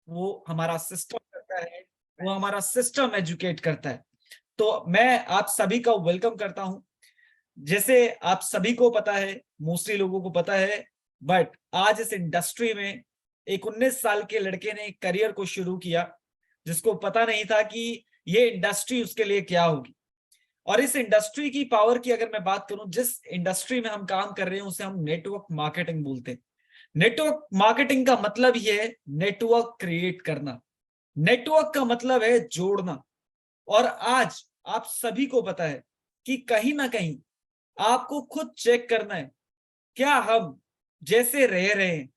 वो हमारा सिस्टम करता है, वो हमारा सिस्टम एजुकेट करता है। तो मैं आप सभी का वेलकम करता हूं। जैसे आप सभी को पता है, मोस्टली लोगों को पता है, बट आज इस इंडस्ट्री में एक 19 साल के लड़के ने एक करियर को शुरू किया, जिसको पता नहीं था कि ये इंडस्ट्री उसके लिए क्या होगी। और इस इंडस्ट्री की पावर की अगर मैं बात करूं, जिस इंडस्ट्री में हम काम कर रहे हैं उसे हम नेटवर्क मार्केटिंग बोलते हैं। नेटवर्क मार्केटिंग का मतलब ही है नेटवर्क क्रिएट करना। नेटवर्क का मतलब है जोड़ना। और आज आप सभी को पता है कि कहीं ना कहीं आपको खुद चेक करना है, क्या हम जैसे रह रहे हैं,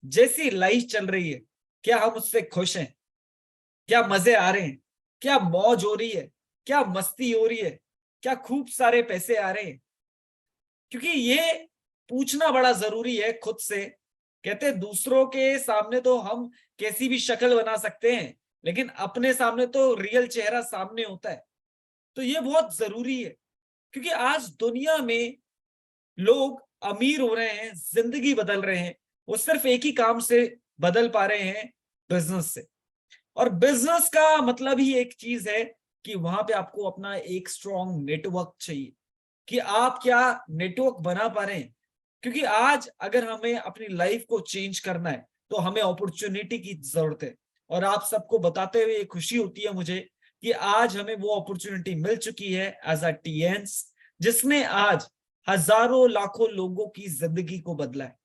जैसी लाइफ चल रही है, क्या हम उससे खुश हैं? क्या मजे आ रहे हैं? क्या मौज हो रही है? क्या मस्ती हो रही है? क्या खूब सारे पैसे आ रहे हैं? क्योंकि ये पूछना बड़ा जरूरी है खुद से। कहते हैं दूसरों के सामने तो हम कैसी भी शक्ल बना सकते हैं, लेकिन अपने सामने तो रियल चेहरा सामने होता है। तो ये बहुत जरूरी है, क्योंकि आज दुनिया में लोग अमीर हो रहे हैं, जिंदगी बदल रहे हैं, वो सिर्फ एक ही काम से बदल पा रहे हैं, बिजनेस से। और बिजनेस का मतलब ही एक चीज है कि वहां पे आपको अपना एक स्ट्रॉन्ग नेटवर्क चाहिए, कि आप क्या नेटवर्क बना पा रहे हैं। क्योंकि आज अगर हमें अपनी लाइफ को चेंज करना है तो हमें अपॉर्चुनिटी की जरूरत है। और आप सबको बताते हुए खुशी होती है मुझे कि आज हमें वो अपॉर्चुनिटी मिल चुकी है एज अ टीएन्स, जिसने आज हजारों लाखों लोगों की जिंदगी को बदला है।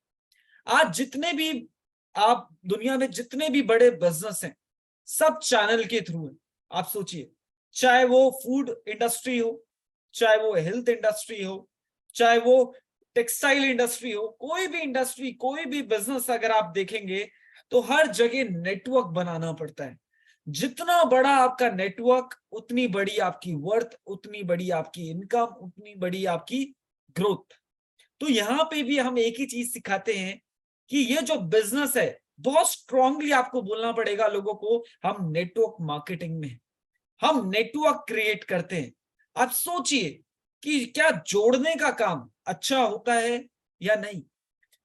आज जितने भी आप दुनिया में जितने भी बड़े बिजनेस हैं, सब चैनल के थ्रू है। आप सोचिए, चाहे वो फूड इंडस्ट्री हो, चाहे वो हेल्थ इंडस्ट्री हो, चाहे वो टेक्सटाइल इंडस्ट्री हो, कोई भी इंडस्ट्री, कोई भी बिजनेस अगर आप देखेंगे तो हर जगह नेटवर्क बनाना पड़ता है। जितना बड़ा आपका नेटवर्क, उतनी बड़ी आपकी वर्थ, उतनी बड़ी आपकी इनकम, उतनी बड़ी आपकी ग्रोथ। तो यहां पे भी हम एक ही चीज सिखाते हैं कि ये जो बिजनेस है, बहुत स्ट्रांगली आपको बोलना पड़ेगा लोगों को, हम नेटवर्क मार्केटिंग में हैं, हम नेटवर्क क्रिएट करते हैं। आप सोचिए कि क्या जोड़ने का काम अच्छा होता है या नहीं?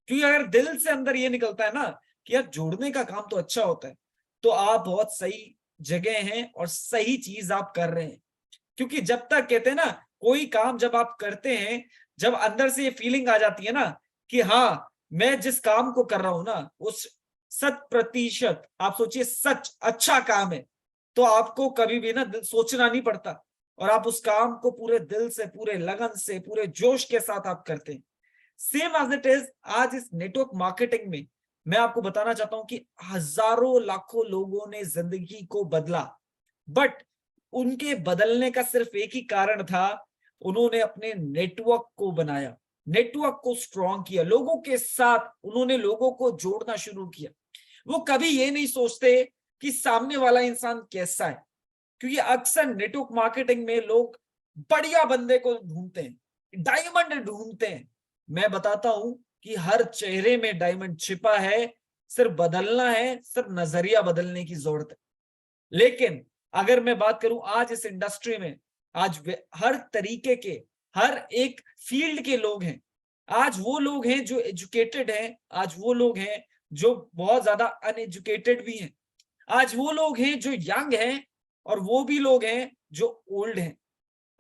क्योंकि अगर दिल से अंदर ये निकलता है ना कि यार जोड़ने का काम तो अच्छा होता है, तो आप बहुत सही जगह हैं और सही चीज आप कर रहे हैं। क्योंकि जब तक कहते हैं ना, कोई काम जब आप करते हैं, जब अंदर से ये फीलिंग आ जाती है ना कि हाँ, मैं जिस काम को कर रहा हूं ना, उस 100% आप सोचिए सच अच्छा काम है, तो आपको कभी भी ना सोचना नहीं पड़ता, और आप उस काम को पूरे दिल से, पूरे लगन से, पूरे जोश के साथ आप करते हैं। सेम एज इट इज आज इस नेटवर्क मार्केटिंग में मैं आपको बताना चाहता हूं कि हजारों लाखों लोगों ने जिंदगी को बदला, बट उनके बदलने का सिर्फ एक ही कारण था, उन्होंने अपने नेटवर्क को बनाया, नेटवर्क को स्ट्रॉन्ग किया, लोगों के साथ उन्होंने लोगों को जोड़ना शुरू किया। वो कभी ये नहीं सोचते कि सामने वाला इंसान कैसा है, क्योंकि अक्सर नेटवर्क मार्केटिंग में लोग बढ़िया बंदे को ढूंढते हैं, डायमंड ढूंढते हैं। मैं बताता हूं कि हर चेहरे में डायमंड छिपा है, सिर्फ बदलना है, सिर्फ नजरिया बदलने की जरूरत है। लेकिन अगर मैं बात करूं आज इस इंडस्ट्री में, आज हर तरीके के, हर एक फील्ड के लोग हैं। आज वो लोग हैं जो एजुकेटेड हैं, आज वो लोग हैं जो बहुत ज्यादा अनएजुकेटेड भी हैं, आज वो लोग हैं जो यंग हैं, और वो भी लोग हैं जो ओल्ड हैं।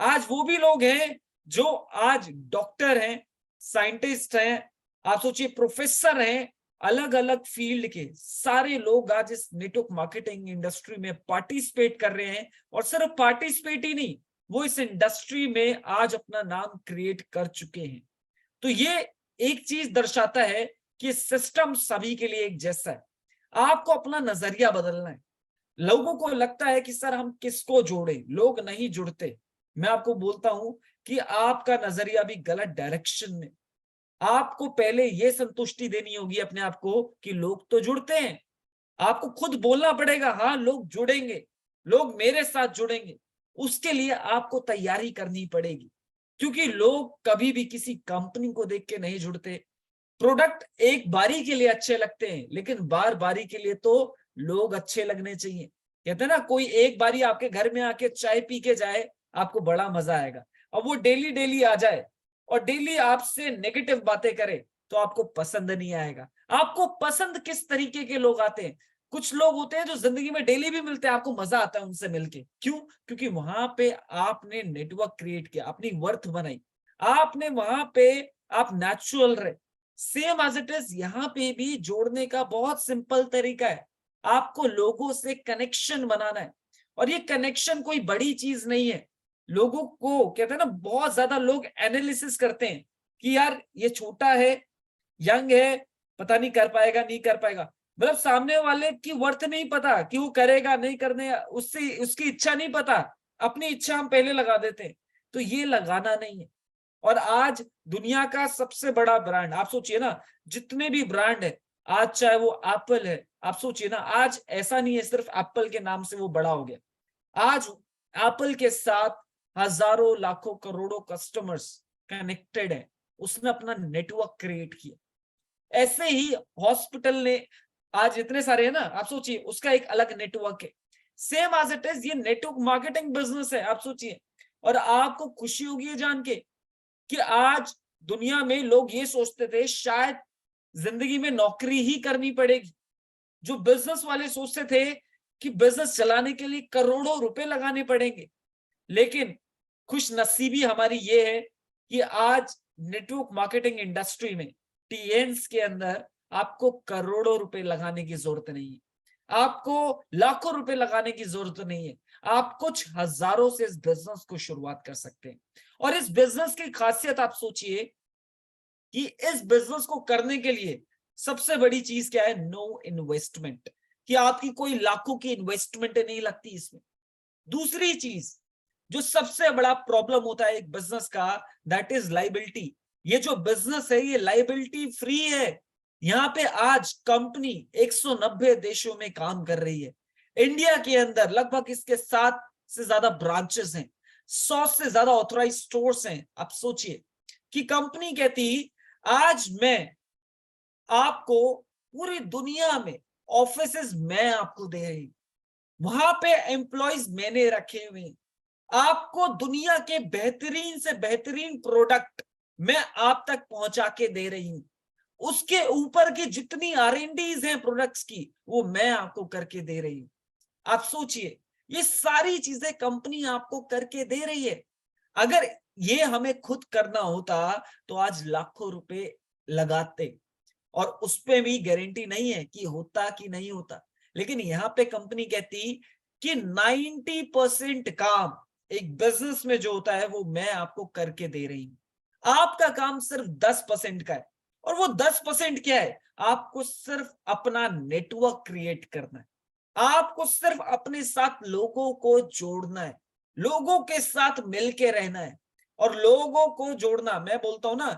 आज वो भी लोग हैं जो आज डॉक्टर हैं, साइंटिस्ट हैं, आप सोचिए प्रोफेसर हैं, अलग अलग फील्ड के सारे लोग आज इस नेटवर्क मार्केटिंग इंडस्ट्री में पार्टिसिपेट कर रहे हैं। और सिर्फ पार्टिसिपेट ही नहीं, वो इस इंडस्ट्री में आज अपना नाम क्रिएट कर चुके हैं। तो ये एक चीज दर्शाता है कि सिस्टम सभी के लिए एक जैसा है। आपको अपना नजरिया बदलना है। लोगों को लगता है कि सर हम किसको जोड़े, लोग नहीं जुड़ते। मैं आपको बोलता हूं कि आपका नजरिया भी गलत डायरेक्शन में। आपको पहले यह संतुष्टि देनी होगी अपने आप को कि लोग तो जुड़ते हैं। आपको खुद बोलना पड़ेगा, हाँ लोग जुड़ेंगे, लोग मेरे साथ जुड़ेंगे। उसके लिए आपको तैयारी करनी पड़ेगी, क्योंकि लोग कभी भी किसी कंपनी को देख के नहीं जुड़ते। प्रोडक्ट एक बारी के लिए अच्छे लगते हैं, लेकिन बार बारी के लिए तो लोग अच्छे लगने चाहिए। कहते हैं ना, कोई एक बारी आपके घर में आके चाय पी के जाए, आपको बड़ा मजा आएगा। और वो डेली डेली आ जाए और डेली आपसे नेगेटिव बातें करे, तो आपको पसंद नहीं आएगा। आपको पसंद किस तरीके के लोग आते हैं? कुछ लोग होते हैं जो जिंदगी में डेली भी मिलते हैं, आपको मजा आता है उनसे मिलके। क्यों? क्योंकि वहां पे आपने नेटवर्क क्रिएट किया, अपनी वर्थ बनाई, आपने वहां पे आप नेचुरल रहे। सेम एज इट इज यहाँ पे भी जोड़ने का बहुत सिंपल तरीका है, आपको लोगों से कनेक्शन बनाना है। और ये कनेक्शन कोई बड़ी चीज नहीं है। लोगों को कहते हैं ना, बहुत ज्यादा लोग एनालिसिस करते हैं कि यार ये छोटा है, यंग है, पता नहीं कर पाएगा नहीं कर पाएगा। मतलब सामने वाले की वर्थ नहीं पता कि वो करेगा नहीं करने, उससे उसकी इच्छा नहीं पता, अपनी इच्छा हम पहले लगा देते हैं। तो ये लगाना नहीं है। और आज दुनिया का सबसे बड़ा ब्रांड, आप सोचिए ना, जितने भी ब्रांड है आज, चाहे वो एप्पल है, आप सोचिए ना, आज ऐसा नहीं है सिर्फ एप्पल के नाम से वो बड़ा हो गया। आज एप्पल के साथ हजारों लाखों करोड़ों कस्टमर्स कनेक्टेड है, उसने अपना नेटवर्क क्रिएट किया। ऐसे ही हॉस्पिटल ने आज इतने सारे है ना, आप सोचिए उसका एक अलग नेटवर्क है। सेम एज इट इज ये नेटवर्क मार्केटिंग बिजनेस है, आप सोचिए। और आपको खुशी होगी ये जान के कि आज दुनिया में लोग ये सोचते थे शायद जिंदगी में नौकरी ही करनी पड़ेगी। जो बिजनेस वाले सोचते थे कि बिजनेस चलाने के लिए करोड़ों रुपए लगाने पड़ेंगे। लेकिन खुश नसीबी हमारी ये है कि आज नेटवर्क मार्केटिंग इंडस्ट्री में, टीएन्स के अंदर, आपको करोड़ों रुपए लगाने की जरूरत नहीं है, आपको लाखों रुपए लगाने की जरूरत नहीं है। आप कुछ हजारों से इस बिजनेस को शुरुआत कर सकते हैं। और इस बिजनेस की खासियत आप सोचिए कि इस बिजनेस को करने के लिए सबसे बड़ी चीज क्या है? नो इन्वेस्टमेंट, कि आपकी कोई लाखों की इन्वेस्टमेंट नहीं लगती इसमें। दूसरी चीज जो सबसे बड़ा प्रॉब्लम होता है एक बिजनेस का, दैट इज लाइबिलिटी। ये जो बिजनेस है ये लाइबिलिटी फ्री है। यहाँ पे आज कंपनी 190 देशों में काम कर रही है। इंडिया के अंदर लगभग इसके 7 से ज्यादा ब्रांचेस हैं, 100 से ज्यादा ऑथराइज स्टोर्स हैं। आप सोचिए कि कंपनी कहती आज मैं आपको पूरी दुनिया में ऑफिसेज मैं आपको दे रही हूं, वहां पे एम्प्लॉयज मैंने रखे हुए हैं, आपको दुनिया के बेहतरीन से बेहतरीन प्रोडक्ट मैं आप तक पहुंचा के दे रही हूं। उसके ऊपर की जितनी R&Ds हैं प्रोडक्ट्स की, वो मैं आपको करके दे रही हूं। आप सोचिए, ये सारी चीजें कंपनी आपको करके दे रही है। अगर ये हमें खुद करना होता तो आज लाखों रुपए लगाते, और उस पे भी गारंटी नहीं है कि होता कि नहीं होता। लेकिन यहाँ पे कंपनी कहती कि 90% काम एक बिजनेस में जो होता है वो मैं आपको करके दे रही हूं, आपका काम सिर्फ 10% का है। और वो 10% क्या है? आपको सिर्फ अपना नेटवर्क क्रिएट करना है, आपको सिर्फ अपने साथ लोगों को जोड़ना है, लोगों के साथ मिलके रहना है। और लोगों को जोड़ना, मैं बोलता हूं ना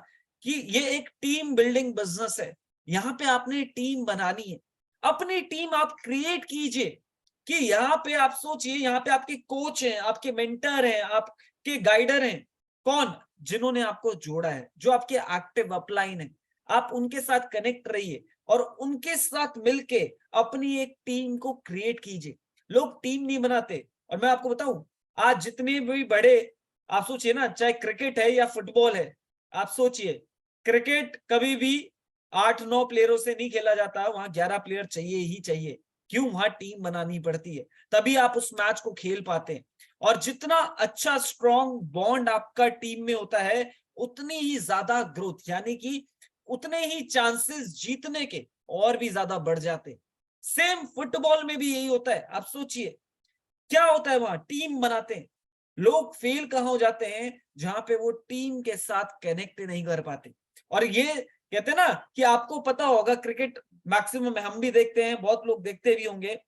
कि ये एक टीम बिल्डिंग बिजनेस है। यहाँ पे आपने टीम बनानी है, अपनी टीम आप क्रिएट कीजिए। कि यहाँ पे आप सोचिए, यहाँ पे आपके कोच हैं, आपके मेंटर हैं, आपके गाइडर हैं। कौन? जिन्होंने आपको जोड़ा है, जो आपके एक्टिव अपलाइन है। आप उनके साथ कनेक्ट रहिए और उनके साथ मिलके अपनी एक टीम को क्रिएट कीजिए। लोग टीम नहीं बनाते। और मैं आपको बताऊं, आज जितने भी बड़े, आप सोचिए ना, चाहे क्रिकेट है या फुटबॉल है, आप सोचिए क्रिकेट कभी भी 8-9 प्लेयरों से नहीं खेला जाता, वहां 11 प्लेयर चाहिए ही चाहिए। क्यों? वहां टीम बनानी पड़ती है, तभी आप उस मैच को खेल पाते हैं। और जितना अच्छा स्ट्रॉन्ग बॉन्ड आपका टीम में होता है, उतनी ही ज्यादा ग्रोथ, यानी कि उतने ही चांसेस जीतने के और भी ज्यादा बढ़ जाते। सेम फुटबॉल में भी यही होता है। आप सोचिए क्या होता है, वहां टीम बनाते हैं। लोग फेल कहां हो जाते हैं? जहां पे वो टीम के साथ कनेक्ट नहीं कर पाते। और ये कहते हैं ना कि आपको पता होगा, क्रिकेट मैक्सिमम हम भी देखते हैं, बहुत लोग देखते भी होंगे,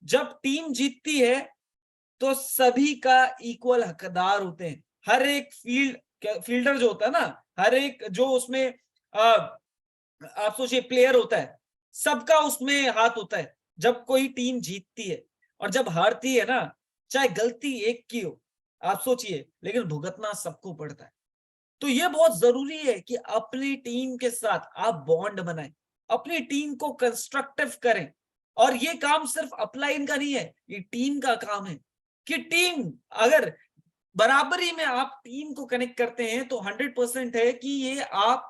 जब टीम जीतती है तो सभी का इक्वल हकदार होते हैं। हर एक फील्डर जो होता है ना, हर एक जो उसमें आप सोचिए प्लेयर होता है, सबका उसमें हाथ होता है जब कोई टीम जीतती है। और जब हारती है ना, चाहे गलती एक की हो, आप सोचिए, लेकिन भुगतना सबको पड़ता है। तो ये बहुत जरूरी है कि अपनी टीम के साथ आप बॉन्ड बनाएं, अपनी टीम को कंस्ट्रक्टिव करें। और ये काम सिर्फ अपलाइन का नहीं है, ये टीम का काम है। कि टीम अगर बराबरी में आप टीम को कनेक्ट करते हैं तो 100% है कि ये आप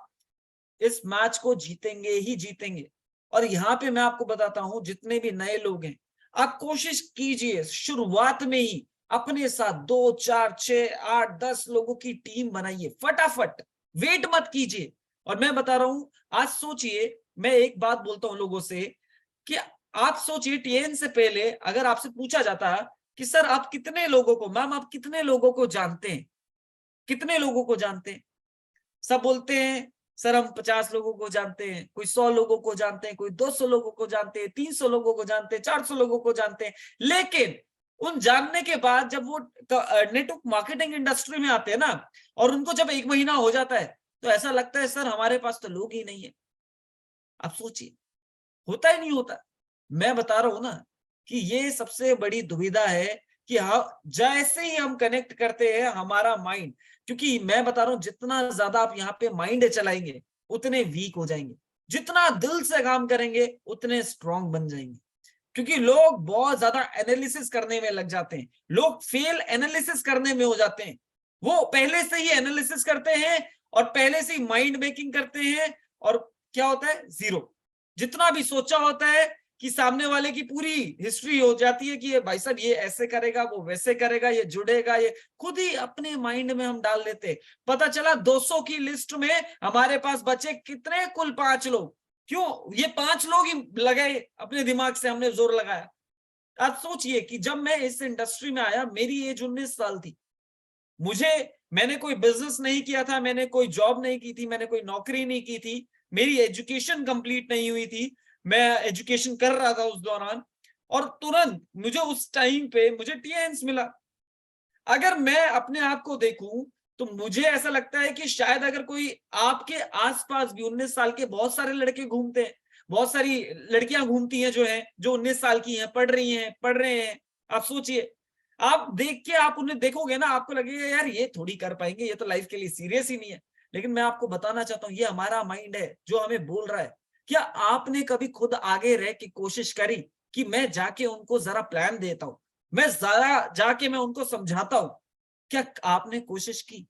इस मैच को जीतेंगे ही जीतेंगे। और यहाँ पे मैं आपको बताता हूं, जितने भी नए लोग हैं, आप कोशिश कीजिए शुरुआत में ही अपने साथ 2, 4, 6, 8, 10 लोगों की टीम बनाइए फटाफट, वेट मत कीजिए। और मैं बता रहा हूं, आज सोचिए, मैं एक बात बोलता हूं लोगों से कि आप सोचिए, टीएन से पहले अगर आपसे पूछा जाता कि सर आप कितने लोगों को, मैम आप कितने लोगों को जानते हैं, कितने लोगों को जानते हैं, सब बोलते हैं सर हम 50 लोगों को जानते हैं, कोई 100 लोगों को जानते हैं, कोई 200 लोगों को जानते हैं, 300 लोगों को जानते हैं, 400 लोगों को जानते हैं। लेकिन उन जानने के बाद जब वो नेटवर्क मार्केटिंग इंडस्ट्री में आते हैं ना, और उनको जब 1 महीना हो जाता है, तो ऐसा लगता है सर हमारे पास तो लोग ही नहीं है। आप सोचिए, होता ही नहीं होता। मैं बता रहा हूं ना कि ये सबसे बड़ी दुविधा है कि जैसे ही हम कनेक्ट करते हैं हमारा माइंड, क्योंकि मैं बता रहा हूं जितना ज्यादा आप यहाँ पे माइंड चलाएंगे उतने वीक हो जाएंगे, जितना दिल से काम करेंगे उतने स्ट्रांग बन जाएंगे। क्योंकि लोग बहुत ज्यादा एनालिसिस करने में लग जाते हैं, लोग फेल एनालिसिस करने में हो जाते हैं, वो पहले से ही एनालिसिस करते हैं और पहले से ही माइंड मेकिंग करते हैं, और क्या होता है, जीरो। जितना भी सोचा होता है कि सामने वाले की पूरी हिस्ट्री हो जाती है कि ये भाई साहब ये ऐसे करेगा, वो वैसे करेगा, ये जुड़ेगा, ये खुद ही अपने माइंड में हम डाल लेते। पता चला 200 की लिस्ट में हमारे पास बचे कितने, कुल 5 लोग। क्यों? ये 5 लोग ही लगाए, अपने दिमाग से हमने जोर लगाया। आप सोचिए कि जब मैं इस इंडस्ट्री में आया, मेरी एज 19 साल थी, मैंने कोई बिजनेस नहीं किया था, मैंने कोई जॉब नहीं की थी, मैंने कोई नौकरी नहीं की थी, मेरी एजुकेशन कंप्लीट नहीं हुई थी, मैं एजुकेशन कर रहा था उस दौरान, और तुरंत मुझे उस टाइम पे मुझे टीएन्स मिला। अगर मैं अपने आप को देखूं तो मुझे ऐसा लगता है कि शायद अगर कोई आपके आसपास भी 19 साल के बहुत सारे लड़के घूमते हैं, बहुत सारी लड़कियां घूमती हैं जो हैं, जो 19 साल की हैं, पढ़ रही हैं, पढ़ रहे हैं। आप सोचिए, आप देख के आप उन्हें देखोगे ना, आपको लगेगा यार ये थोड़ी कर पाएंगे, ये तो लाइफ के लिए सीरियस ही नहीं है। लेकिन मैं आपको बताना चाहता हूँ, ये हमारा माइंड है जो हमें बोल रहा है। क्या आपने कभी खुद आगे रह के कोशिश करी कि मैं जाके उनको जरा प्लान देता हूँ, मैं जरा जाके मैं उनको समझाता हूं? क्या आपने कोशिश की?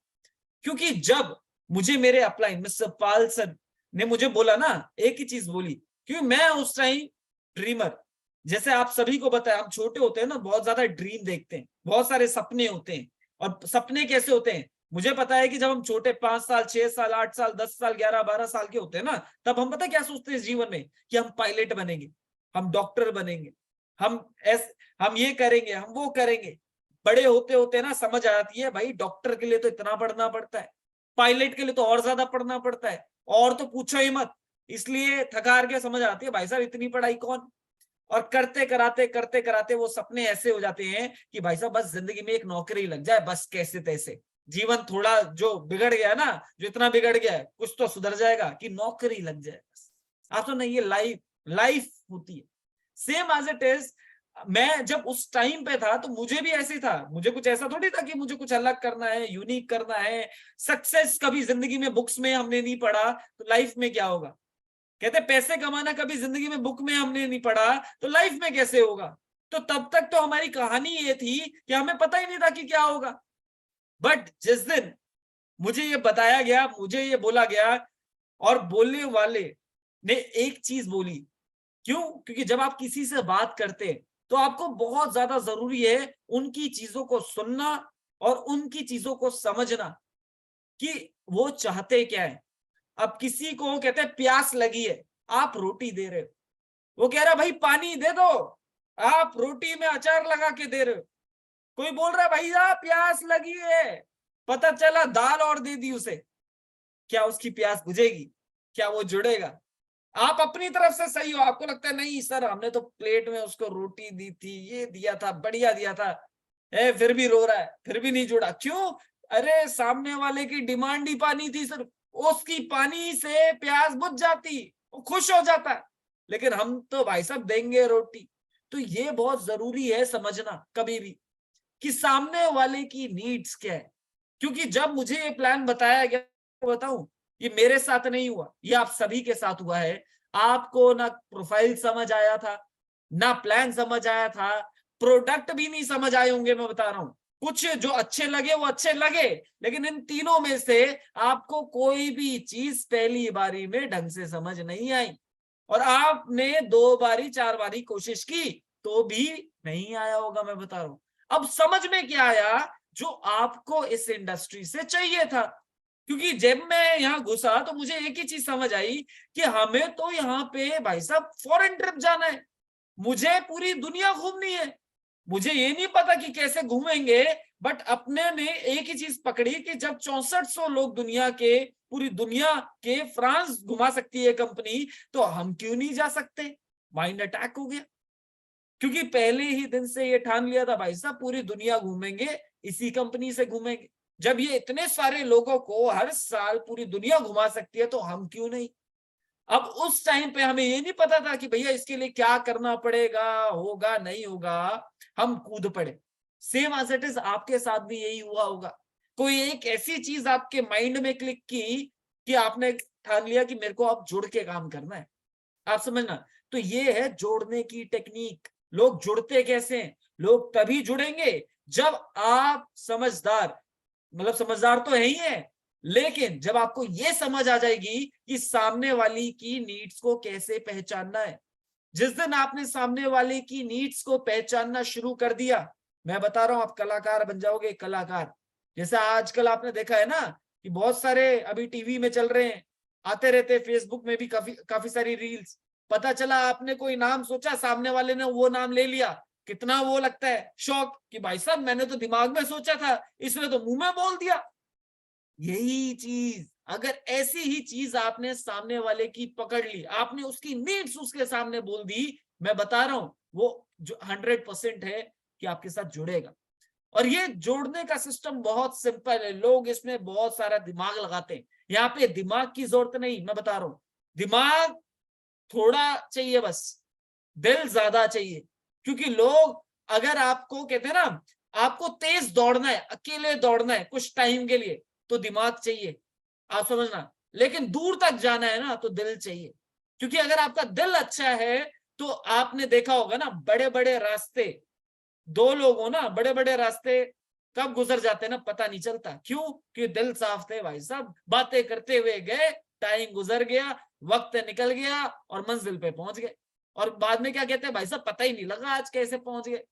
क्योंकि जब मुझे मेरे अपलाइन मिस्टर पाल सर ने मुझे बोला ना, एक ही चीज बोली, क्योंकि मैं उस टाइम ड्रीमर, जैसे आप सभी को पता है, हम छोटे होते हैं ना, बहुत ज्यादा ड्रीम देखते हैं, बहुत सारे सपने होते हैं। और सपने कैसे होते हैं, मुझे पता है कि जब हम छोटे 5 साल, 6 साल, 8 साल, 10 साल, 11, 12 साल के होते हैं ना, तब हम पता क्या सोचते हैं इस जीवन में, कि हम पायलट बनेंगे, हम डॉक्टर बनेंगे, हम हम ये करेंगे, हम वो करेंगे। बड़े होते होते ना समझ आती है, भाई डॉक्टर के लिए तो इतना पढ़ना पड़ता है, पायलट के लिए तो और ज्यादा पढ़ना पड़ता है, और तो पूछो ही मत। इसलिए थका हार के समझ आती है, भाई साहब इतनी पढ़ाई कौन। और करते कराते वो सपने ऐसे हो जाते हैं कि भाई साहब बस जिंदगी में एक नौकरी लग जाए, बस कैसे तैसे जीवन थोड़ा जो बिगड़ गया ना, जो इतना बिगड़ गया है, कुछ तो सुधर जाएगा कि नौकरी लग जाए बस। आप तो नहीं, ये लाइफ लाइफ होती है सेम एज इट इज। मैं जब उस टाइम पे था तो मुझे भी ऐसे था, मुझे कुछ ऐसा थोड़ी था कि मुझे कुछ अलग करना है, यूनिक करना है। सक्सेस कभी जिंदगी में बुक्स में हमने नहीं पढ़ा, तो लाइफ में क्या होगा। कहते पैसे कमाना कभी जिंदगी में बुक में हमने नहीं पढ़ा, तो लाइफ में कैसे होगा। तो तब तक तो हमारी कहानी ये थी कि हमें पता ही नहीं था कि क्या होगा। बट जिस दिन मुझे ये बताया गया, मुझे ये बोला गया, और बोलने वाले ने एक चीज बोली, क्यों? क्योंकि जब आप किसी से बात करते हैं तो आपको बहुत ज्यादा जरूरी है उनकी चीजों को सुनना और उनकी चीजों को समझना कि वो चाहते क्या है। अब किसी को कहते हैं प्यास लगी है, आप रोटी दे रहे हो, वो कह रहा भाई पानी दे दो, आप रोटी में अचार लगा के दे रहे हो। कोई बोल रहा है भैया प्यास लगी है, पता चला दाल और दे दी उसे, क्या उसकी प्यास बुझेगी? क्या वो जुड़ेगा? आप अपनी तरफ से सही हो, आपको लगता है नहीं सर हमने तो प्लेट में उसको रोटी दी थी, ये दिया था, बढ़िया दिया था, फिर भी रो रहा है, फिर भी नहीं जुड़ा, क्यों? अरे सामने वाले की डिमांड ही पानी थी सर, उसकी पानी से प्यास बुझ जाती, वो खुश हो जाता। लेकिन हम तो भाई साहब देंगे रोटी। तो ये बहुत जरूरी है समझना कभी भी कि सामने वाले की नीड्स क्या है। क्योंकि जब मुझे ये प्लान बताया गया, बताऊं, ये मेरे साथ नहीं हुआ, ये आप सभी के साथ हुआ है। आपको ना प्रोफाइल समझ आया था, ना प्लान समझ आया था, प्रोडक्ट भी नहीं समझ आए होंगे। मैं बता रहा हूं, कुछ जो अच्छे लगे वो अच्छे लगे, लेकिन इन तीनों में से आपको कोई भी चीज पहली बारी में ढंग से समझ नहीं आई। और आपने 2 बारी 4 बारी कोशिश की तो भी नहीं आया होगा, मैं बता रहा हूं। अब समझ में क्या आया, जो आपको इस इंडस्ट्री से चाहिए था। क्योंकि जब मैं यहाँ घुसा तो मुझे एक ही चीज समझ आई कि हमें तो यहाँ पे भाई साहब फॉरेन ट्रिप जाना है, मुझे पूरी दुनिया घूमनी है। मुझे ये नहीं पता कि कैसे घूमेंगे, बट अपने ने एक ही चीज पकड़ी कि जब 6400 लोग दुनिया के, पूरी दुनिया के फ्रांस घुमा सकती है कंपनी, तो हम क्यों नहीं जा सकते। माइंड अटैक हो गया, क्योंकि पहले ही दिन से ये ठान लिया था भाई साहब पूरी दुनिया घूमेंगे, इसी कंपनी से घूमेंगे। जब ये इतने सारे लोगों को हर साल पूरी दुनिया घुमा सकती है तो हम क्यों नहीं। अब उस टाइम पे हमें ये नहीं पता था कि भैया इसके लिए क्या करना पड़ेगा, होगा नहीं होगा, हम कूद पड़े। सेम एज इट इज आपके साथ भी यही हुआ होगा। कोई एक ऐसी चीज आपके माइंड में क्लिक की कि आपने ठान लिया कि मेरे को अब जुड़ के काम करना है। आप समझना, तो ये है जोड़ने की टेक्निक। लोग जुड़ते कैसे हैं? लोग तभी जुड़ेंगे जब आप समझदार, मतलब समझदार तो है ही है, लेकिन जब आपको ये समझ आ जाएगी कि सामने वाली की नीड्स को कैसे पहचानना है। जिस दिन आपने सामने वाले की नीड्स को पहचानना शुरू कर दिया, मैं बता रहा हूं आप कलाकार बन जाओगे, कलाकार। जैसे आजकल आपने देखा है ना कि बहुत सारे अभी टीवी में चल रहे हैं, आते रहते, फेसबुक में भी काफी काफी सारी रील्स। पता चला आपने कोई नाम सोचा, सामने वाले ने वो नाम ले लिया, कितना वो लगता है शौक कि भाई साहब मैंने तो दिमाग में सोचा था, इसने तो मुंह में बोल दिया। यही चीज, अगर ऐसी ही चीज आपने सामने वाले की पकड़ ली, आपने उसकी नीड्स उसके सामने बोल दी, मैं बता रहा हूं वो जो 100% है कि आपके साथ जुड़ेगा। और ये जोड़ने का सिस्टम बहुत सिंपल है, लोग इसमें बहुत सारा दिमाग लगाते हैं। यहाँ पे दिमाग की जरूरत नहीं, मैं बता रहा हूं, दिमाग थोड़ा चाहिए, बस दिल ज्यादा चाहिए। क्योंकि लोग, अगर आपको कहते हैं ना, आपको तेज दौड़ना है, अकेले दौड़ना है कुछ टाइम के लिए, तो दिमाग चाहिए, आप समझना। लेकिन दूर तक जाना है ना, तो दिल चाहिए। क्योंकि अगर आपका दिल अच्छा है, तो आपने देखा होगा ना, बड़े बड़े रास्ते, दो लोग हो ना, बड़े बड़े रास्ते कब गुजर जाते हैं ना, पता नहीं चलता। क्यों? कि दिल साफ थे भाई साहब, बातें करते हुए गए, टाइम गुजर गया, वक्त निकल गया और मंजिल पे पहुंच गए। और बाद में क्या कहते हैं, भाई साहब पता ही नहीं लगा आज कैसे पहुंच गए।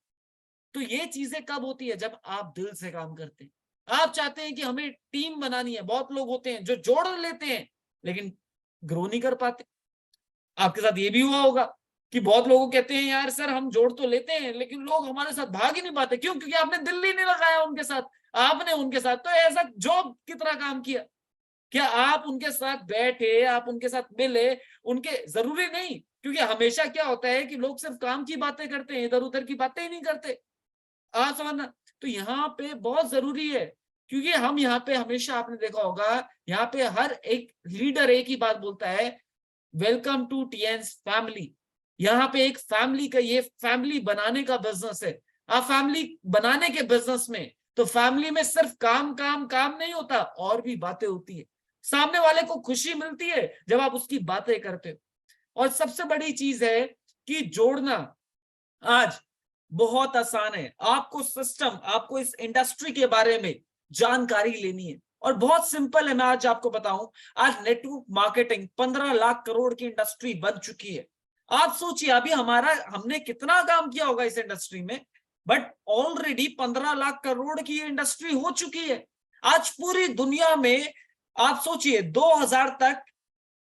तो ये चीजें कब होती है? जब आप दिल से काम करते हैं। आप चाहते हैं कि हमें टीम बनानी है, बहुत लोग होते हैं जो जोड़ लेते हैं लेकिन ग्रो नहीं कर पाते। आपके साथ ये भी हुआ होगा कि बहुत लोगों कहते हैं यार सर हम जोड़ तो लेते हैं लेकिन लोग हमारे साथ भाग ही नहीं पाते। क्यों? क्योंकि आपने दिल ही नहीं लगाया उनके साथ। आपने उनके साथ तो ऐसा जॉब की तरह काम किया। क्या आप उनके साथ बैठे, आप उनके साथ मिले, उनके जरूरी नहीं, क्योंकि हमेशा क्या होता है कि लोग सिर्फ काम की बातें करते हैं, इधर उधर की बातें ही नहीं करते। आप समझना, तो यहाँ पे बहुत जरूरी है। क्योंकि हम यहाँ पे हमेशा, आपने देखा होगा, यहाँ पे हर एक लीडर एक ही बात बोलता है, वेलकम टू टीएन्स फैमिली। यहाँ पे एक फैमिली का, ये फैमिली बनाने का बिजनेस है। आप फैमिली बनाने के बिजनेस में, तो फैमिली में सिर्फ काम काम काम नहीं होता, और भी बातें होती है। सामने वाले को खुशी मिलती है जब आप उसकी बातें करते हो। और सबसे बड़ी चीज है कि जोड़ना आज बहुत आसान है। आपको सिस्टम, आपको इस इंडस्ट्री के बारे में जानकारी लेनी है और बहुत सिंपल है। मैं आज आपको बताऊं, आज नेटवर्क मार्केटिंग 15 लाख करोड़ की इंडस्ट्री बन चुकी है। आप सोचिए अभी हमने कितना काम किया होगा इस इंडस्ट्री में, बट ऑलरेडी 15 लाख करोड़ की इंडस्ट्री हो चुकी है। आज पूरी दुनिया में आप सोचिए 2000 तक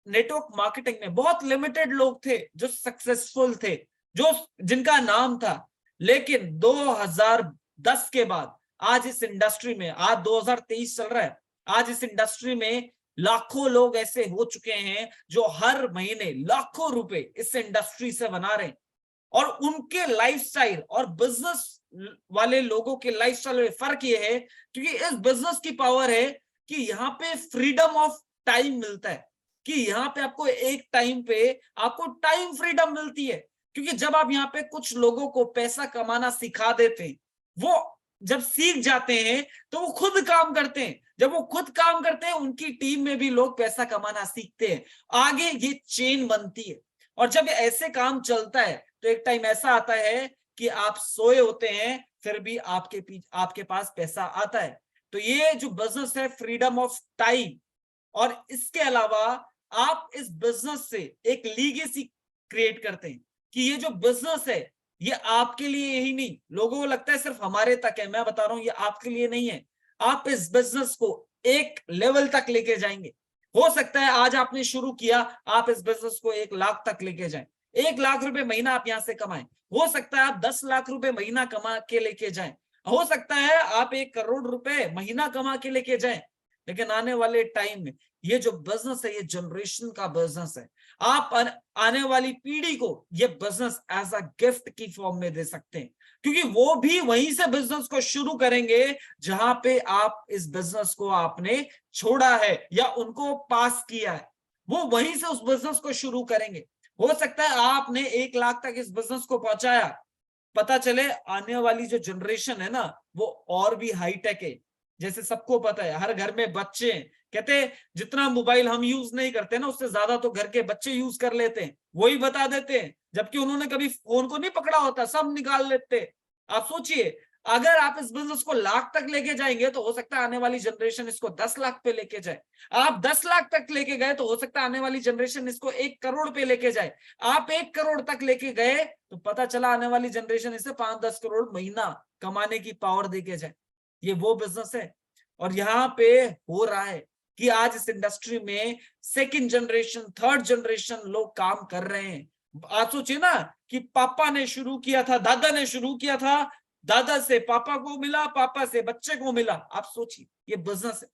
नेटवर्क मार्केटिंग में बहुत लिमिटेड लोग थे जो सक्सेसफुल थे, जो जिनका नाम था। लेकिन 2010 के बाद आज इस इंडस्ट्री में, आज 2023 चल रहा है, आज इस इंडस्ट्री में लाखों लोग ऐसे हो चुके हैं जो हर महीने लाखों रुपए इस इंडस्ट्री से बना रहे हैं। और उनके लाइफस्टाइल और बिजनेस वाले लोगों के लाइफस्टाइल में फर्क ये है, क्योंकि इस बिजनेस की पावर है कि यहाँ पे फ्रीडम ऑफ टाइम मिलता है, कि यहाँ पे आपको एक टाइम पे आपको टाइम फ्रीडम मिलती है। क्योंकि जब आप यहाँ पे कुछ लोगों को पैसा कमाना सिखा देते हैं, वो जब सीख जाते हैं तो वो खुद काम करते हैं। जब वो खुद काम करते हैं, उनकी टीम में भी लोग पैसा कमाना सीखते हैं, आगे ये चेन बनती है। और जब ऐसे काम चलता है तो एक टाइम ऐसा आता है कि आप सोए होते हैं फिर भी आपके पास पैसा आता है। तो ये जो बिजनेस है, फ्रीडम ऑफ टाइम, और इसके अलावा आप इस बिजनेस से एक लीगेसी क्रिएट करते हैं कि ये जो बिजनेस है ये आपके लिए ही नहीं, लोगों को लगता है सिर्फ हमारे तक है, मैं बता रहा हूं ये आपके लिए नहीं है। आप इस बिजनेस को एक लेवल तक लेके जाएंगे। हो सकता है आज आपने शुरू किया, आप इस बिजनेस को 1 लाख तक लेके जाएं, 1 लाख रुपए महीना आप यहां से कमाएं। हो सकता है आप 10 लाख रुपए महीना कमा के लेके जाएं, हो सकता है आप 1 करोड़ रुपए महीना कमा के लेके जाएं। लेकिन आने वाले टाइम में ये जो बिजनेस है ये जनरेशन का बिजनेस है। आप आने वाली पीढ़ी को ये बिजनेस एज अ गिफ्ट की फॉर्म में दे सकते हैं, क्योंकि वो भी वहीं से बिजनेस को शुरू करेंगे जहां पे आप इस बिजनेस को आपने छोड़ा है या उनको पास किया है, वो वहीं से उस बिजनेस को शुरू करेंगे। हो सकता है आपने 1 लाख तक इस बिजनेस को पहुंचाया, पता चले आने वाली जो जनरेशन है ना वो और भी हाईटेक है। जैसे सबको पता है हर घर में बच्चे हैं, कहते हैं जितना मोबाइल हम यूज नहीं करते ना उससे ज्यादा तो घर के बच्चे यूज कर लेते हैं, वही बता देते हैं, जबकि उन्होंने कभी फोन को नहीं पकड़ा होता, सब निकाल लेते। आप सोचिए अगर आप इस बिजनेस को लाख तक लेके जाएंगे तो हो सकता है आने वाली जनरेशन इसको 10 लाख पे लेके जाए। आप 10 लाख तक लेके गए तो हो सकता है आने वाली जनरेशन इसको 1 करोड़ पे लेके जाए। आप 1 करोड़ तक लेके गए तो पता चला आने वाली जनरेशन इसे 5-10 करोड़ महीना कमाने की पावर देके जाए। ये वो बिजनेस है। और यहाँ पे हो रहा है कि आज इस इंडस्ट्री में 2nd जनरेशन 3rd जनरेशन लोग काम कर रहे हैं। आप सोचिए ना कि पापा ने शुरू किया था, दादा ने शुरू किया था, दादा से पापा को मिला, पापा से बच्चे को मिला। आप सोचिए ये बिजनेस है।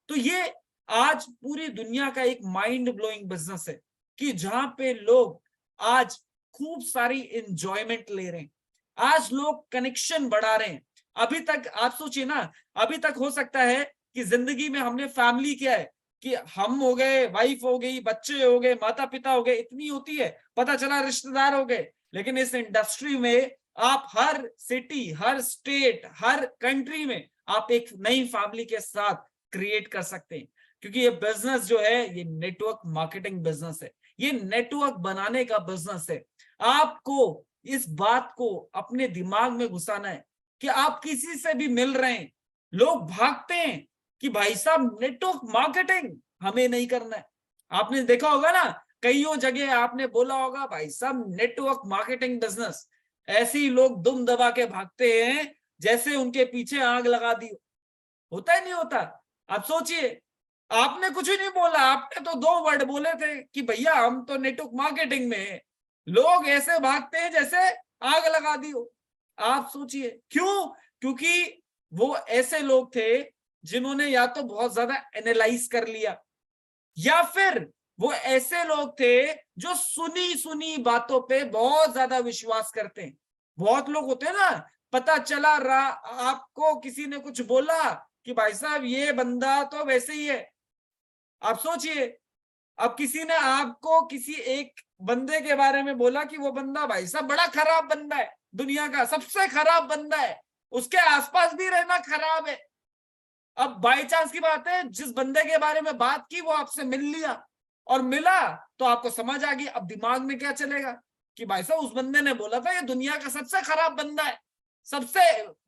तो ये आज पूरी दुनिया का एक माइंड ब्लोइंग बिजनेस है कि जहां पे लोग आज खूब सारी इंजॉयमेंट ले रहे हैं, आज लोग कनेक्शन बढ़ा रहे हैं। अभी तक आप सोचिए ना, अभी तक हो सकता है कि जिंदगी में हमने फैमिली क्या है कि हम हो गए, वाइफ हो गई, बच्चे हो गए, माता पिता हो गए, इतनी होती है, पता चला रिश्तेदार हो गए। लेकिन इस इंडस्ट्री में आप हर सिटी, हर स्टेट, हर कंट्री में आप एक नई फैमिली के साथ क्रिएट कर सकते हैं, क्योंकि ये बिजनेस जो है ये नेटवर्क मार्केटिंग बिजनेस है, ये नेटवर्क बनाने का बिजनेस है। आपको इस बात को अपने दिमाग में घुसाना है कि आप किसी से भी मिल रहे हैं, लोग भागते हैं कि भाई साहब नेटवर्क मार्केटिंग हमें नहीं करना है। आपने देखा होगा ना, कईयों जगह आपने बोला होगा भाई साहब नेटवर्क मार्केटिंग बिजनेस, ऐसे ही लोग दुम दबा के भागते हैं जैसे उनके पीछे आग लगा दी। होता ही नहीं होता। आप सोचिए, आपने कुछ ही नहीं बोला, आपने तो 2 वर्ड बोले थे कि भैया हम तो नेटवर्क मार्केटिंग में हैं, लोग ऐसे भागते हैं जैसे आग लगा दी हो। आप सोचिए क्यों? क्योंकि वो ऐसे लोग थे जिन्होंने या तो बहुत ज्यादा एनालाइज कर लिया, या फिर वो ऐसे लोग थे जो सुनी सुनी बातों पे बहुत ज्यादा विश्वास करते हैं। बहुत लोग होते हैं ना, पता चला आपको किसी ने कुछ बोला कि भाई साहब ये बंदा तो वैसे ही है। आप सोचिए, अब किसी ने आपको किसी एक बंदे के बारे में बोला कि वो बंदा भाई साहब बड़ा खराब बंदा है, दुनिया का सबसे खराब बंदा है, उसके आसपास भी रहना खराब है। अब बाय चांस की बात है, जिस बंदे के बारे में बात की वो आपसे मिल लिया, और मिला तो आपको समझ आ गई। अब दिमाग में क्या चलेगा कि भाई साहब उस बंदे ने बोला था ये दुनिया का सबसे खराब बंदा है, सबसे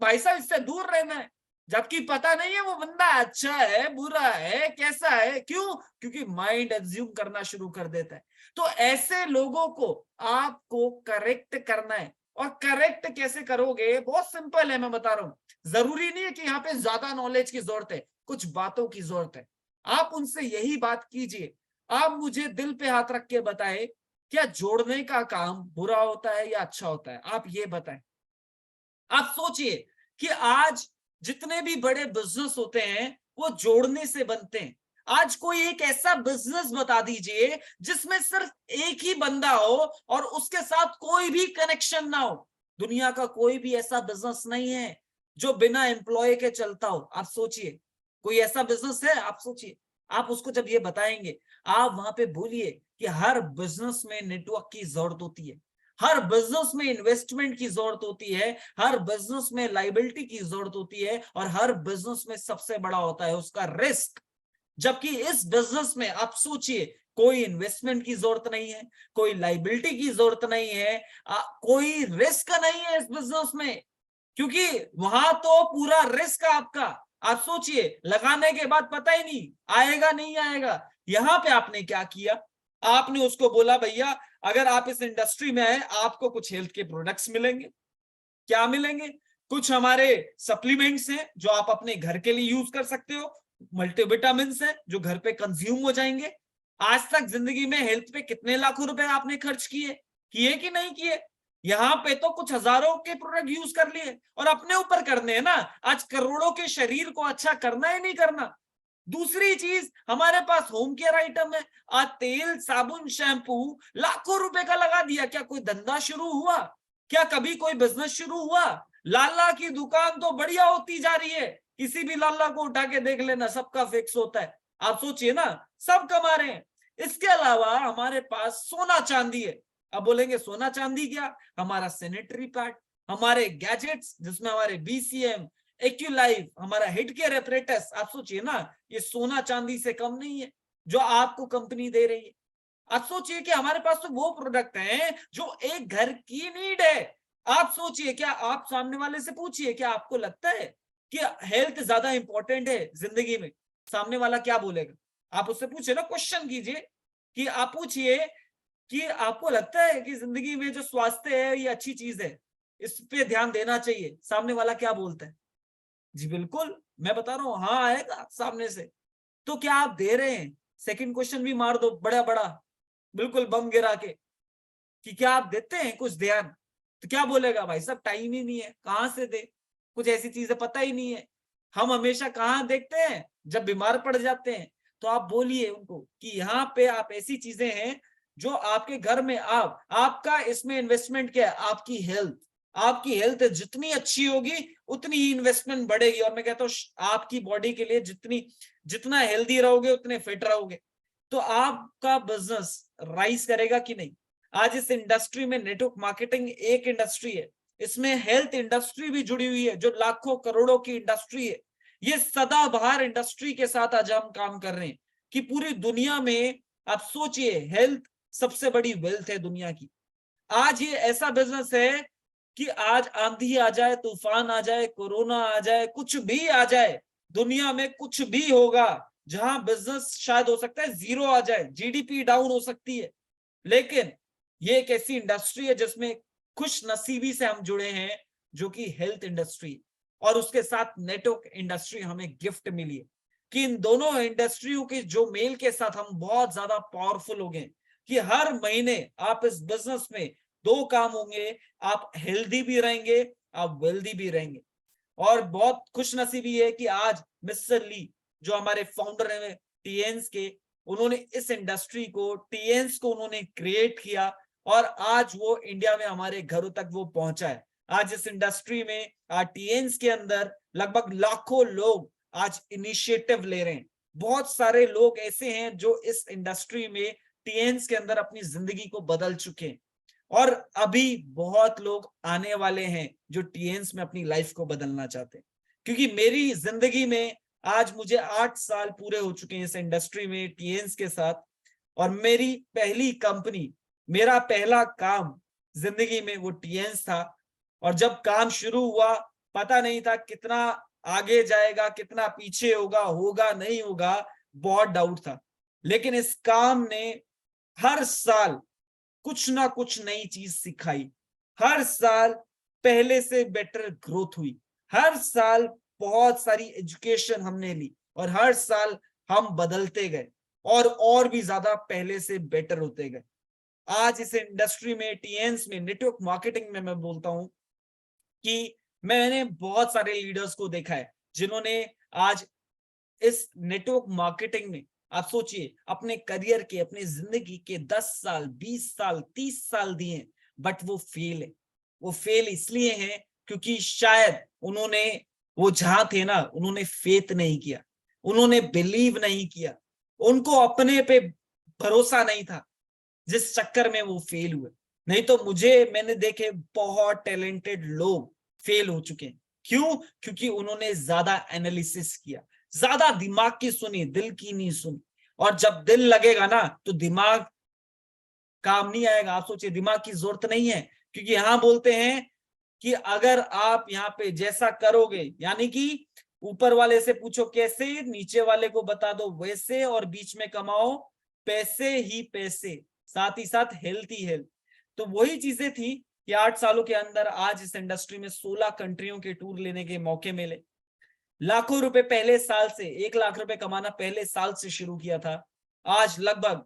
भाई साहब इससे दूर रहना है। जबकि पता नहीं है वो बंदा अच्छा है, बुरा है, कैसा है। क्यों? क्योंकि माइंड एज्यूम करना शुरू कर देता है। तो ऐसे लोगों को आपको करेक्ट करना है। और करेक्ट कैसे करोगे? बहुत सिंपल है, मैं बता रहा हूं। जरूरी नहीं है कि यहाँ पे ज्यादा नॉलेज की जरूरत है, कुछ बातों की जरूरत है। आप उनसे यही बात कीजिए, आप मुझे दिल पे हाथ रख के बताएं, क्या जोड़ने का काम बुरा होता है या अच्छा होता है? आप ये बताएं। आप सोचिए कि आज जितने भी बड़े बिजनेस होते हैं वो जोड़ने से बनते हैं। आज कोई एक ऐसा बिजनेस बता दीजिए जिसमें सिर्फ एक ही बंदा हो और उसके साथ कोई भी कनेक्शन ना हो। दुनिया का कोई भी ऐसा बिजनेस नहीं है जो बिना एम्प्लॉय के चलता हो। आप सोचिए, कोई ऐसा बिजनेस है? आप सोचिए। आप उसको जब ये बताएंगे, आप वहां पे बोलिए कि हर बिजनेस में नेटवर्क की जरूरत होती है, हर बिजनेस में इन्वेस्टमेंट की जरूरत होती है, हर बिजनेस में लायबिलिटी की जरूरत होती है, और हर बिजनेस में सबसे बड़ा होता है उसका रिस्क। जबकि इस बिजनेस में आप सोचिए, कोई इन्वेस्टमेंट की जरूरत नहीं है, कोई लायबिलिटी की जरूरत नहीं है, कोई रिस्क नहीं है इस बिजनेस में, क्योंकि वहां तो पूरा रिस्क है आपका। आप सोचिए, लगाने के बाद पता ही नहीं आएगा नहीं आएगा। यहां पे आपने क्या किया? आपने उसको बोला भैया अगर आप इस इंडस्ट्री में आए आपको कुछ हेल्थ के प्रोडक्ट्स मिलेंगे। क्या मिलेंगे? कुछ हमारे सप्लीमेंट्स हैं जो आप अपने घर के लिए यूज कर सकते हो, मल्टीविटामिन हैं जो घर पे कंज्यूम हो जाएंगे। आज तक जिंदगी में हेल्थ पे कितने लाखों रुपए आपने खर्च किए, किए कि नहीं किए? यहाँ पे तो कुछ हजारों के प्रोडक्ट यूज कर लिए और अपने ऊपर करने हैं ना। आज करोड़ों के शरीर को अच्छा करना है नहीं करना। दूसरी चीज, हमारे पास होम केयर आइटम है। आज तेल, साबुन, शैम्पू लाखों रुपए का लगा दिया। क्या कोई धंधा शुरू हुआ? क्या कभी कोई बिजनेस शुरू हुआ? लाला की दुकान तो बढ़िया होती जा रही है, किसी भी लाला को उठा के देख लेना, सबका फिक्स होता है। आप सोचिए ना, सब कमा रहे हैं। इसके अलावा हमारे पास सोना चांदी है। अब बोलेंगे सोना चांदी क्या? हमारा सैनिटरी पैड, हमारे गैजेट्स जिसमें हमारे बीसीएम, एक्यूलाइफ, हमारा हिट केयर एपरेटस, आप सोचिए ना, ये सोना चांदी से कम नहीं है जो आपको कंपनी दे रही है। आप सोचिए कि हमारे पास तो वो प्रोडक्ट हैं जो एक घर की नीड है। आप सोचिए, क्या आप सामने वाले से पूछिए, क्या आपको लगता है कि हेल्थ ज्यादा इंपॉर्टेंट है जिंदगी में? सामने वाला क्या बोलेगा? आप उससे पूछिए ना, क्वेश्चन कीजिए कि आप पूछिए कि आपको लगता है कि जिंदगी में जो स्वास्थ्य है ये अच्छी चीज है, इस पे ध्यान देना चाहिए? सामने वाला क्या बोलता है? जी बिल्कुल, मैं बता रहा हूं, हाँ आएगा सामने से। तो क्या आप दे रहे हैं? सेकंड क्वेश्चन भी मार दो बड़ा बड़ा, बिल्कुल बम गिरा के, कि क्या आप देते हैं कुछ ध्यान? तो क्या बोलेगा? भाई साहब टाइम ही नहीं है, कहां से दे, कुछ ऐसी चीजें पता ही नहीं है। हम हमेशा कहाँ देखते हैं? जब बीमार पड़ जाते हैं। तो आप बोलिए उनको कि यहाँ पे आप ऐसी चीजें हैं जो आपके घर में आपका इसमें इन्वेस्टमेंट क्या है? आपकी हेल्थ। आपकी हेल्थ जितनी अच्छी होगी उतनी ही इन्वेस्टमेंट बढ़ेगी। और मैं कहता हूँ आपकी बॉडी के लिए जितना हेल्दी रहोगे उतने फिट रहोगे, तो आपका बिजनेस राइज करेगा कि नहीं? आज इस इंडस्ट्री में नेटवर्क मार्केटिंग एक इंडस्ट्री है, इसमें हेल्थ इंडस्ट्री भी जुड़ी हुई है जो लाखों करोड़ों की इंडस्ट्री है। ये सदाबहार इंडस्ट्री के साथ आज हम काम कर रहे हैं कि पूरी दुनिया में, आप सोचिए, हेल्थ सबसे बड़ी वेल्थ है दुनिया की। आज ये ऐसा बिजनेस है कि आज आंधी आ जाए, तूफान आ जाए, कोरोना आ जाए, कुछ भी आ जाए, दुनिया में कुछ भी होगा, जहां बिजनेस शायद हो सकता है जीरो आ जाए, जीडीपी डाउन हो सकती है, लेकिन ये एक ऐसी इंडस्ट्री है जिसमें खुश नसीबी से हम जुड़े हैं, जो कि हेल्थ इंडस्ट्री और उसके साथ नेटवर्क इंडस्ट्री हमें गिफ्ट मिली है। कि इन दोनों इंडस्ट्रियों के जो मेल के साथ हम बहुत ज्यादा पावरफुल हो गए कि हर महीने आप इस बिजनेस में दो काम होंगे, आप हेल्दी भी रहेंगे, आप वेल्दी भी रहेंगे। और बहुत खुश नसीबी है कि आज मिस्टर ली जो हमारे फाउंडर हैं टीएन्स के, उन्होंने इस इंडस्ट्री को, टीएन्स को उन्होंने क्रिएट किया और आज वो इंडिया में हमारे घरों तक वो पहुंचा है। आज इस इंडस्ट्री में, आज टीएन्स के अंदर लगभग लाखों लोग आज इनिशिएटिव ले रहे हैं। बहुत सारे लोग ऐसे हैं जो इस इंडस्ट्री में, टीएन्स के अंदर अपनी जिंदगी को बदल चुके हैं और अभी बहुत लोग आने वाले हैं जो टीएन्स में अपनी लाइफ को बदलना चाहते हैं। क्योंकि मेरी जिंदगी में आज मुझे 8 साल पूरे हो चुके हैं इस इंडस्ट्री में टीएन्स के साथ, और मेरी पहली कंपनी, मेरा पहला काम जिंदगी में वो टीएन्स था। और जब काम शुरू हुआ, पता नहीं था कितना आगे जाएगा, कितना पीछे होगा, होगा नहीं होगा, बहुत डाउट था। लेकिन इस काम ने हर साल कुछ ना कुछ नई चीज सिखाई, हर साल पहले से बेटर ग्रोथ हुई, हर साल बहुत सारी एजुकेशन हमने ली और हर साल हम बदलते गए और भी ज्यादा पहले से बेटर होते गए। आज इस इंडस्ट्री में, टीएन्स में, नेटवर्क मार्केटिंग में, मैं बोलता हूं कि मैंने बहुत सारे लीडर्स को देखा है जिन्होंने आज इस नेटवर्क मार्केटिंग में, आप सोचिए, अपने करियर के, अपनी जिंदगी के 10 साल, 20 साल, 30 साल दिए, बट वो फेल है। वो फेल इसलिए है क्योंकि शायद उन्होंने, वो जहां थे ना, उन्होंने फेथ नहीं किया, उन्होंने बिलीव नहीं किया, उनको अपने पे भरोसा नहीं था, जिस चक्कर में वो फेल हुए। नहीं तो मैंने देखे बहुत टैलेंटेड लोग फेल हो चुके हैं। क्यों? क्योंकि उन्होंने ज्यादा एनालिसिस किया, ज्यादा दिमाग की सुनी, दिल की नहीं सुनी। और जब दिल लगेगा ना तो दिमाग काम नहीं आएगा। आप सोचिए, दिमाग की जरूरत नहीं है, क्योंकि यहां बोलते हैं कि अगर आप यहाँ पे जैसा करोगे, यानी कि ऊपर वाले से पूछो कैसे, नीचे वाले को बता दो वैसे, और बीच में कमाओ पैसे ही पैसे, साथ ही साथ हेल्थ ही हेल्थ। तो वही चीजें थी कि 8 सालों के अंदर आज इस इंडस्ट्री में 16 कंट्रियों के टूर लेने के मौके मिले। लाखों रुपए पहले साल से, 1 लाख रुपए कमाना पहले साल से शुरू किया था, आज लगभग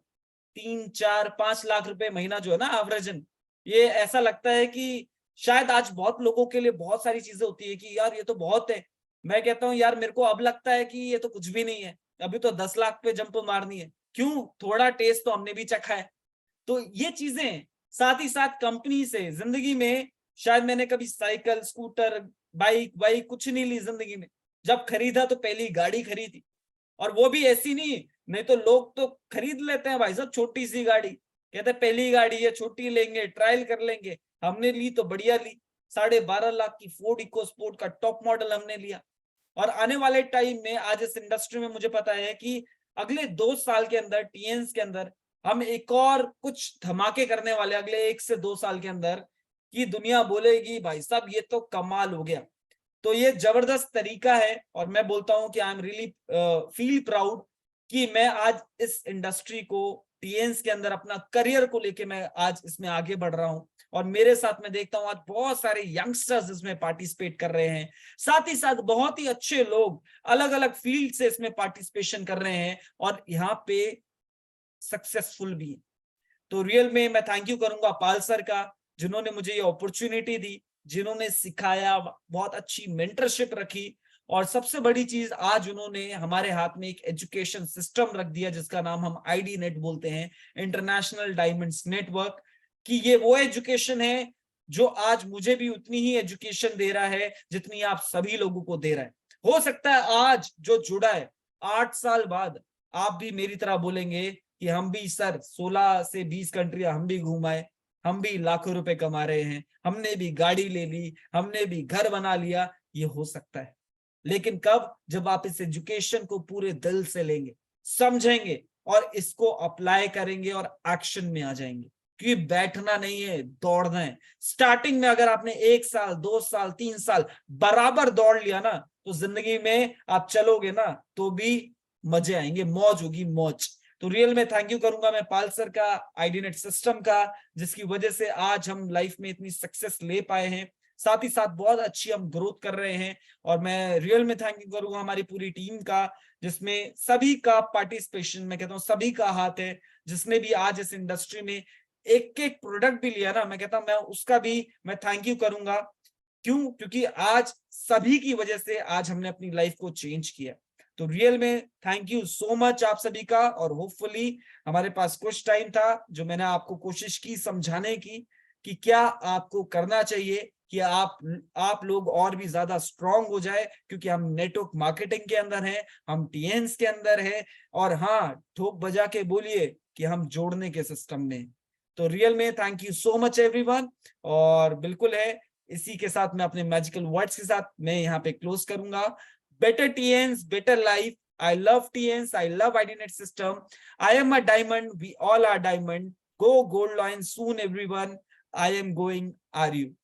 3, 4, 5 लाख रुपए महीना जो है ना एवरेजन, ये ऐसा लगता है कि शायद आज बहुत लोगों के लिए बहुत सारी चीजें होती है कि यार ये तो बहुत है। मैं कहता हूँ यार मेरे को अब लगता है कि ये तो कुछ भी नहीं है, अभी तो 10 लाख पे जंप मारनी है। क्यों? थोड़ा टेस्ट तो हमने भी चखा है। तो ये चीजें, साथ ही साथ कंपनी से जिंदगी में शायद मैंने कभी साइकिल, स्कूटर, बाइक वाइक कुछ नहीं ली जिंदगी में। जब खरीदा तो पहली गाड़ी खरीदी, और वो भी ऐसी नहीं तो लोग तो खरीद लेते हैं भाई साहब छोटी सी गाड़ी, कहते हैं पहली गाड़ी है, छोटी लेंगे, ट्रायल कर लेंगे। हमने ली तो बढ़िया ली, 12.5 लाख की फोर्ड इको स्पोर्ट का टॉप मॉडल हमने लिया। और आने वाले टाइम में आज इस इंडस्ट्री में मुझे पता है कि अगले 2 साल के अंदर, टीएन्स के अंदर, हम एक और कुछ धमाके करने वाले अगले 1 से 2 साल के अंदर, कि दुनिया बोलेगी भाई साहब ये तो कमाल हो गया। तो ये जबरदस्त तरीका है, और मैं बोलता हूं कि I am really feel proud कि मैं आज इस इंडस्ट्री को, टीएन्स के अंदर अपना करियर को लेके मैं आज इसमें आगे बढ़ रहा हूं। और मेरे साथ मैं देखता हूं आज बहुत सारे यंगस्टर्स इसमें पार्टिसिपेट कर रहे हैं, साथ ही साथ बहुत ही अच्छे लोग अलग अलग फील्ड से इसमें पार्टिसिपेशन कर रहे हैं और यहाँ पे सक्सेसफुल भी है। तो रियल में मैं थैंक यू करूंगा पाल सर का, जिन्होंने मुझे ये अपॉर्चुनिटी दी, जिन्होंने सिखाया, बहुत अच्छी मेंटरशिप रखी, और सबसे बड़ी चीज आज उन्होंने हमारे हाथ में एक एजुकेशन सिस्टम रख दिया जिसका नाम हम आईडी नेट बोलते हैं, इंटरनेशनल डायमंड्स नेटवर्क। कि ये वो एजुकेशन है जो आज मुझे भी उतनी ही एजुकेशन दे रहा है जितनी आप सभी लोगों को दे रहा है। हो सकता है आज जो जुड़ा है 8 साल बाद आप भी मेरी तरह बोलेंगे कि हम भी सर 16 से 20 कंट्रियां हम भी घूमाए, हम भी लाखों रुपए कमा रहे हैं, हमने भी गाड़ी ले ली, हमने भी घर बना लिया। ये हो सकता है, लेकिन कब? जब आप इस एजुकेशन को पूरे दिल से लेंगे, समझेंगे और इसको अप्लाई करेंगे और एक्शन में आ जाएंगे। क्योंकि बैठना नहीं है, दौड़ना है। स्टार्टिंग में अगर आपने 1 साल, 2 साल, 3 साल बराबर दौड़ लिया ना, तो जिंदगी में आप चलोगे ना तो भी मजे आएंगे, मौज होगी, मौज। तो रियल में थैंक यू करूंगा मैं पाल सर का, आईडीनेट सिस्टम का, जिसकी वजह से आज हम लाइफ में इतनी सक्सेस ले पाए हैं, साथ ही साथ बहुत अच्छी हम ग्रोथ कर रहे हैं। और मैं रियल में थैंक यू करूंगा हमारी पूरी टीम का, जिसमें सभी का पार्टिसिपेशन, मैं कहता हूँ सभी का हाथ है। जिसने भी आज इस इंडस्ट्री में एक एक प्रोडक्ट भी लिया ना, मैं कहता हूं मैं उसका भी मैं थैंक यू करूंगा। क्यों? क्योंकि आज सभी की वजह से आज हमने अपनी लाइफ को चेंज किया। तो रियल में थैंक यू सो मच आप सभी का। और होपफुली हमारे पास कुछ टाइम था जो मैंने आपको कोशिश की समझाने की कि क्या आपको करना चाहिए कि आप लोग और भी ज्यादा स्ट्रांग हो जाए, क्योंकि हम नेटवर्क मार्केटिंग के अंदर हैं, हम टीएन्स के अंदर हैं, और हाँ, ठोक बजा के बोलिए कि हम जोड़ने के सिस्टम में। तो रियल में thank you so much everyone. और बिल्कुल है, इसी के साथ मैं अपने मैजिकल वर्ड्स के साथ मैं यहाँ पे क्लोज करूंगा। Better TNs, better life. I love TNs, I love IDNet system. I am a diamond, we all are diamond. Go gold line soon everyone. I am going, are you?